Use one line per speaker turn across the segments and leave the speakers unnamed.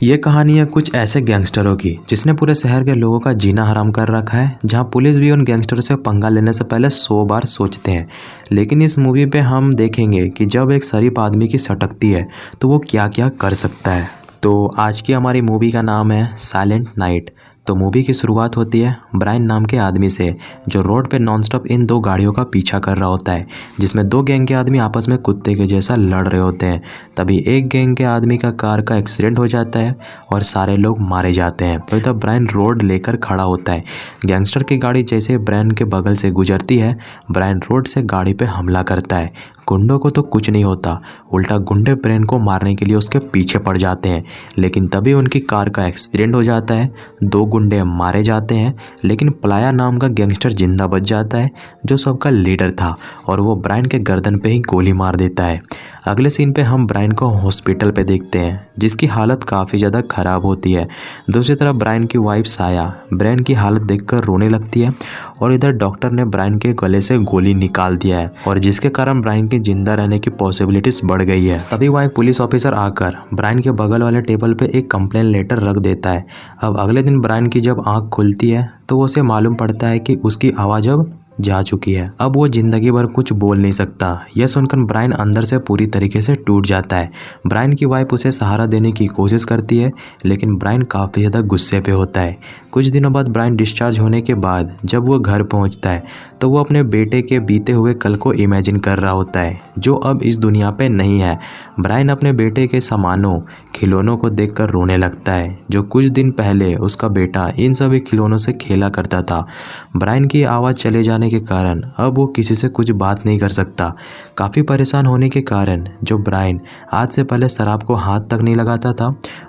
ये कहानी है कुछ ऐसे गैंगस्टरों की जिसने पूरे शहर के लोगों का जीना हराम कर रखा है, जहां पुलिस भी उन गैंगस्टरों से पंगा लेने से पहले 100 बार सोचते हैं। लेकिन इस मूवी पे हम देखेंगे कि जब एक शरीफ आदमी की सटकती है तो वो क्या क्या कर सकता है। तो आज की हमारी मूवी का नाम है साइलेंट नाइट। तो मूवी की शुरुआत होती है ब्रायन नाम के आदमी से, जो रोड पे नॉनस्टॉप इन दो गाड़ियों का पीछा कर रहा होता है, जिसमें दो गैंग के आदमी आपस में कुत्ते के जैसा लड़ रहे होते हैं। तभी एक गैंग के आदमी का कार का एक्सीडेंट हो जाता है और सारे लोग मारे जाते हैं। तो तब ब्रायन रोड लेकर खड़ा होता है। गैंगस्टर की गाड़ी जैसे ब्रायन के बगल से गुजरती है, ब्रायन रोड से गाड़ी पे हमला करता है। गुंडों को तो कुछ नहीं होता, उल्टा गुंडे ब्रायन को मारने के लिए उसके पीछे पड़ जाते हैं। लेकिन तभी उनकी कार का एक्सीडेंट हो जाता है, दो गुंडे मारे जाते हैं, लेकिन प्लाया नाम का गैंगस्टर जिंदा बच जाता है, जो सबका लीडर था, और वो ब्रायन के गर्दन पे ही गोली मार देता है। अगले सीन पे हम ब्रायन को हॉस्पिटल पे देखते हैं, जिसकी हालत काफ़ी ज़्यादा ख़राब होती है। दूसरी तरफ ब्रायन की वाइफ साया ब्रायन की हालत देखकर रोने लगती है, और इधर डॉक्टर ने ब्रायन के गले से गोली निकाल दिया है, और जिसके कारण ब्रायन की जिंदा रहने की पॉसिबिलिटीज बढ़ गई है। तभी वहाँ एक पुलिस ऑफिसर आकर ब्रायन के बगल वाले टेबल पे एक कंप्लेन लेटर रख देता है। अब अगले दिन ब्रायन की जब आँख खुलती है तो उसे मालूम पड़ता है कि उसकी आवाज़ अब जा चुकी है। अब वो जिंदगी भर कुछ बोल नहीं सकता। यह सुनकर ब्रायन अंदर से पूरी तरीके से टूट जाता है। ब्रायन की वाइफ उसे सहारा देने की कोशिश करती है, लेकिन ब्रायन काफ़ी ज़्यादा गुस्से पे होता है। कुछ दिनों बाद ब्रायन डिस्चार्ज होने के बाद जब वो घर पहुंचता है तो वो अपने बेटे के बीते हुए कल को इमेजिन कर रहा होता है, जो अब इस दुनिया पे नहीं है। ब्रायन अपने बेटे के सामानों खिलौनों को देखकर रोने लगता है, जो कुछ दिन पहले उसका बेटा इन सभी खिलौनों से खेला करता था। ब्रायन की आवाज़ चले जाने के कारण अब वो किसी से कुछ बात नहीं कर सकता। काफ़ी परेशान होने के कारण जो ब्रायन आज से पहले शराब को हाथ तक नहीं लगाता था,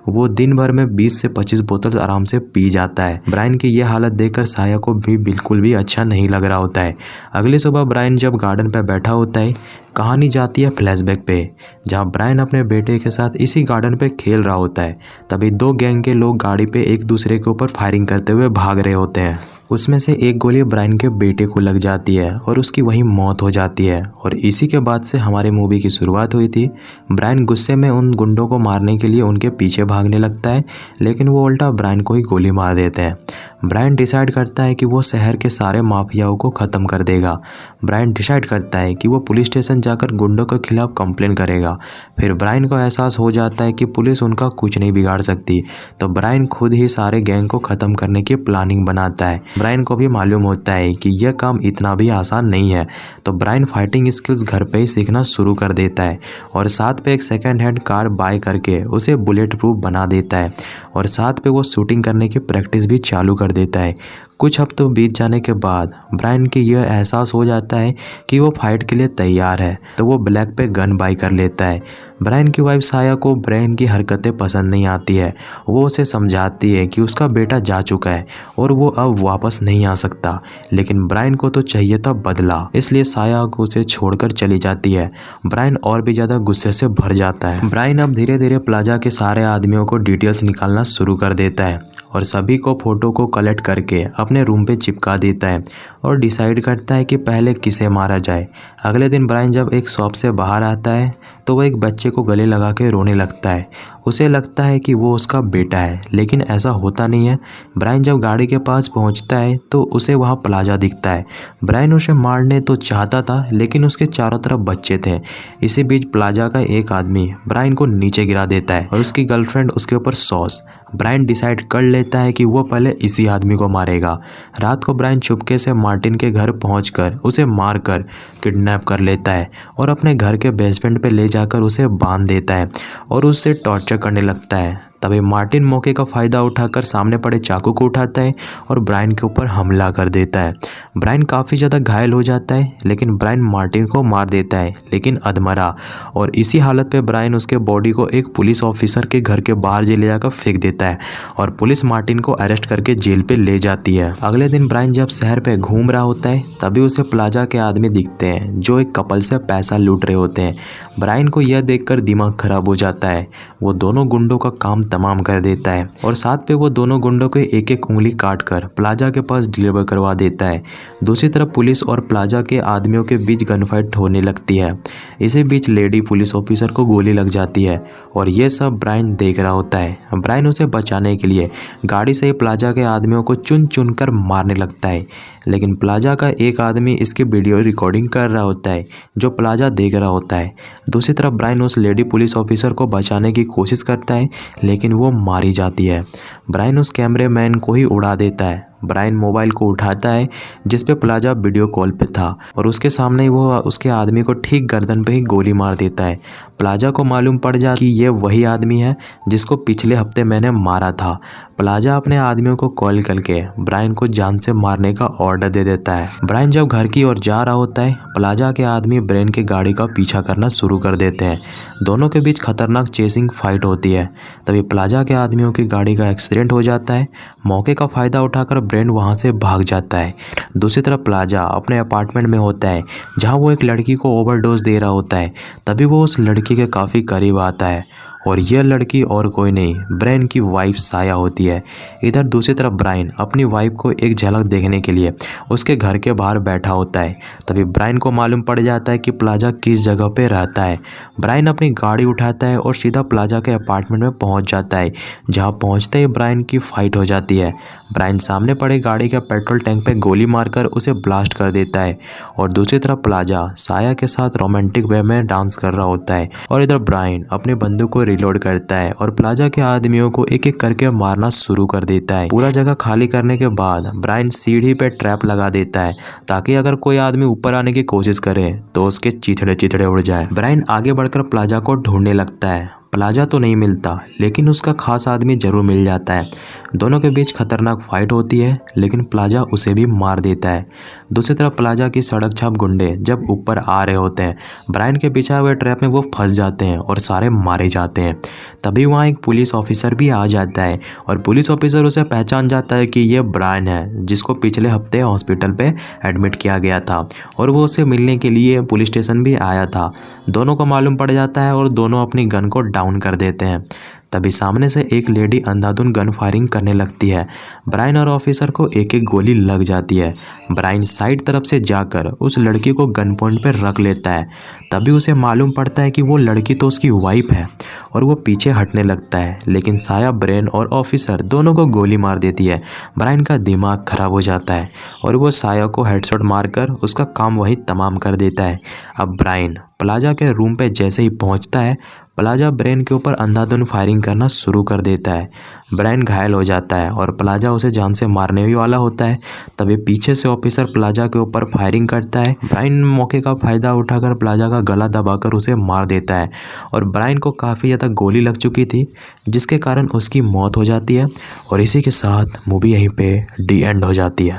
वो दिन भर में 20 से 25 बोतल आराम से पी जाता है। ब्रायन की यह हालत देखकर साया को भी बिल्कुल भी अच्छा नहीं लग रहा होता है। अगली सुबह ब्रायन जब गार्डन पर बैठा होता है, कहानी जाती है फ्लैशबैक पे, जहां ब्रायन अपने बेटे के साथ इसी गार्डन पे खेल रहा होता है। तभी दो गैंग के लोग गाड़ी पे एक दूसरे के ऊपर फायरिंग करते हुए भाग रहे होते हैं। उसमें से एक गोली ब्रायन के बेटे को लग जाती है और उसकी वहीं मौत हो जाती है। और इसी के बाद से हमारी मूवी की शुरुआत हुई थी। ब्रायन गुस्से में उन गुंडों को मारने के लिए उनके पीछे भागने लगता है, लेकिन वो उल्टा ब्रायन को ही गोली मार देते हैं। ब्रायन डिसाइड करता है कि वो शहर के सारे माफियाओं को ख़त्म कर देगा। ब्रायन डिसाइड करता है कि वो पुलिस स्टेशन जाकर गुंडों के खिलाफ कंप्लेन करेगा। फिर ब्रायन को एहसास हो जाता है कि पुलिस उनका कुछ नहीं बिगाड़ सकती, तो ब्रायन खुद ही सारे गैंग को ख़त्म करने की प्लानिंग बनाता है। ब्रायन को भी मालूम होता है कि यह काम इतना भी आसान नहीं है, तो ब्रायन फाइटिंग स्किल्स घर पे ही सीखना शुरू कर देता है, और साथ पे एक सेकेंड हैंड कार बाय करके उसे बुलेट प्रूफ बना देता है, और साथ पे वो शूटिंग करने की प्रैक्टिस भी चालू कर देता है। कुछ हफ्तों बीत जाने के बाद ब्रायन की यह एहसास हो जाता है कि वो फाइट के लिए तैयार है, तो वो ब्लैक पे गन बाई कर लेता है। ब्रायन की वाइफ साया को ब्रायन की हरकतें पसंद नहीं आती है। वो उसे समझाती है कि उसका बेटा जा चुका है और वो अब वापस नहीं आ सकता, लेकिन ब्रायन को तो चाहिए था बदला, इसलिए साया को उसे छोड़कर चली जाती है। ब्रायन और भी ज़्यादा गुस्से से भर जाता है। ब्रायन अब धीरे धीरे प्लाजा के सारे आदमियों को डिटेल्स निकालना शुरू कर देता है और सभी को फोटो को कलेक्ट करके अपने रूम पे चिपका देता है और डिसाइड करता है कि पहले किसे मारा जाए। अगले दिन ब्रायन जब एक शॉप से बाहर आता है तो वह एक बच्चे को गले लगा के रोने लगता है। उसे लगता है कि वो उसका बेटा है, लेकिन ऐसा होता नहीं है। ब्रायन जब गाड़ी के पास पहुंचता है तो उसे वहां प्लाजा दिखता है। ब्रायन उसे मारने तो चाहता था, लेकिन उसके चारों तरफ बच्चे थे। इसी बीच प्लाजा का एक आदमी ब्रायन को नीचे गिरा देता है और उसकी गर्लफ्रेंड उसके ऊपर सॉस। ब्रायन डिसाइड कर लेता है कि वो पहले इसी आदमी को मारेगा। रात को ब्रायन चुपके से मार्टिन के घर पहुंचकर उसे मारकर किडनैप कर लेता है और अपने घर के बेसमेंट पे ले जाकर उसे बांध देता है और उससे टॉर्चर करने लगता है। तभी मार्टिन मौके का फ़ायदा उठाकर सामने पड़े चाकू को उठाता है और ब्रायन के ऊपर हमला कर देता है। ब्रायन काफ़ी ज़्यादा घायल हो जाता है, लेकिन ब्रायन मार्टिन को मार देता है, लेकिन अधमरा। और इसी हालत पे ब्रायन उसके बॉडी को एक पुलिस ऑफिसर के घर के बाहर ले जाकर फेंक देता है और पुलिस मार्टिन को अरेस्ट करके जेल पे ले जाती है। अगले दिन ब्रायन जब शहर पे घूम रहा होता है, तभी उसे प्लाजा के आदमी दिखते हैं जो एक कपल से पैसा लूट रहे होते हैं। ब्रायन को यह देखकर दिमाग खराब हो जाता है। वो दोनों गुंडों का काम तमाम कर देता है और साथ पे वो दोनों गुंडों के एक एक उंगली काट कर प्लाजा के पास डिलीवर करवा देता है। दूसरी तरफ पुलिस और प्लाजा के आदमियों के बीच गनफाइट होने लगती है। इसी बीच लेडी पुलिस ऑफिसर को गोली लग जाती है और ये सब ब्रायन देख रहा होता है। ब्रायन उसे बचाने के लिए गाड़ी से ही प्लाजा के आदमियों को चुन चुन कर मारने लगता है, लेकिन प्लाजा का एक आदमी इसकी वीडियो रिकॉर्डिंग कर रहा होता है जो प्लाजा देख रहा होता है। दूसरी तरफ ब्रायन उस लेडी पुलिस ऑफिसर को बचाने की कोशिश करता है, लेकिन वो मारी जाती है। ब्रायन उस कैमरेमैन को ही उड़ा देता है। ब्रायन मोबाइल को उठाता है जिस पे प्लाजा वीडियो कॉल पे था और उसके सामने ही वो उसके आदमी को ठीक गर्दन पे ही गोली मार देता है। प्लाजा को मालूम पड़ जाता कि ये वही आदमी है जिसको पिछले हफ्ते मैंने मारा था। प्लाजा अपने आदमियों को कॉल करके ब्रायन को जान से मारने का ऑर्डर दे देता है। ब्रायन जब घर की ओर जा रहा होता है, प्लाजा के आदमी ब्रेन की गाड़ी का पीछा करना शुरू कर देते हैं। दोनों के बीच खतरनाक चेसिंग फाइट होती है। तभी प्लाजा के आदमियों की गाड़ी का एक्सीडेंट हो जाता है। मौके का फ़ायदा उठाकर ब्रेन वहाँ से भाग जाता है। दूसरी तरफ प्लाजा अपने अपार्टमेंट में होता है जहाँ वो एक लड़की को ओवरडोज दे रहा होता है। तभी वो उस लड़की के काफ़ी करीब आता है और यह लड़की और कोई नहीं ब्रायन की वाइफ साया होती है। इधर दूसरी तरफ ब्रायन अपनी वाइफ को एक झलक देखने के लिए उसके घर के बाहर बैठा होता है। तभी ब्रायन को मालूम पड़ जाता है कि प्लाजा किस जगह पे रहता है। ब्रायन अपनी गाड़ी उठाता है और सीधा प्लाजा के अपार्टमेंट में पहुंच जाता है, जहां पहुंचते ही ब्रायन की फाइट हो जाती है। ब्रायन सामने पड़े गाड़ी के पेट्रोल टैंक पे गोली मारकर उसे ब्लास्ट कर देता है और दूसरी तरफ प्लाजा साया के साथ रोमांटिक वे में डांस कर रहा होता है और इधर ब्रायन अपने बंदूक को रिलोड करता है और प्लाजा के आदमियों को एक एक करके मारना शुरू कर देता है। पूरा जगह खाली करने के बाद ब्रायन सीढ़ी पे ट्रैप लगा देता है ताकि अगर कोई आदमी ऊपर आने की कोशिश करे तो उसके चिथड़े चिथड़े उड़ जाए। ब्रायन आगे बढ़कर प्लाजा को ढूंढने लगता है। प्लाजा तो नहीं मिलता, लेकिन उसका खास आदमी जरूर मिल जाता है। दोनों के बीच खतरनाक फाइट होती है, लेकिन प्लाजा उसे भी मार देता है। दूसरी तरफ प्लाजा की सड़क छाप गुंडे जब ऊपर आ रहे होते हैं, ब्रायन के बिछाए हुए ट्रैप में वो फंस जाते हैं और सारे मारे जाते हैं। तभी वहाँ एक पुलिस ऑफिसर भी आ जाता है और पुलिस ऑफिसर उसे पहचान जाता है कि ये ब्रायन है जिसको पिछले हफ्ते हॉस्पिटल पे एडमिट किया गया था और वो उसे मिलने के लिए पुलिस स्टेशन भी आया था। दोनों को मालूम पड़ जाता है और दोनों अपनी गन को डाउन कर देते हैं। तभी सामने से एक लेडी अंधाधुंध गन फायरिंग करने लगती है। ब्रायन और ऑफिसर को एक एक गोली लग जाती है। ब्रायन साइड तरफ से जाकर उस लड़की को गन पॉइंट पर रख लेता है। तभी उसे मालूम पड़ता है कि वो लड़की तो उसकी वाइफ है और वो पीछे हटने लगता है, लेकिन साया ब्रेन और ऑफिसर दोनों को गोली मार देती है। ब्रायन का दिमाग खराब हो जाता है और वो साया को हेडशॉट मारकर उसका काम वही तमाम कर देता है। अब ब्रायन प्लाजा के रूम पे जैसे ही पहुंचता है, प्लाजा ब्रेन के ऊपर अंधाधुंध फायरिंग करना शुरू कर देता है। ब्रेन घायल हो जाता है और प्लाजा उसे जान से मारने भी वाला होता है। तभी पीछे से ऑफिसर प्लाजा के ऊपर फायरिंग करता है। ब्रायन मौके का फायदा उठाकर प्लाजा का गला दबाकर उसे मार देता है और ब्रायन को काफ़ी ज़्यादा गोली लग चुकी थी, जिसके कारण उसकी मौत हो जाती है। और इसी के साथ मूवी यहीं पे डी एंड हो जाती है।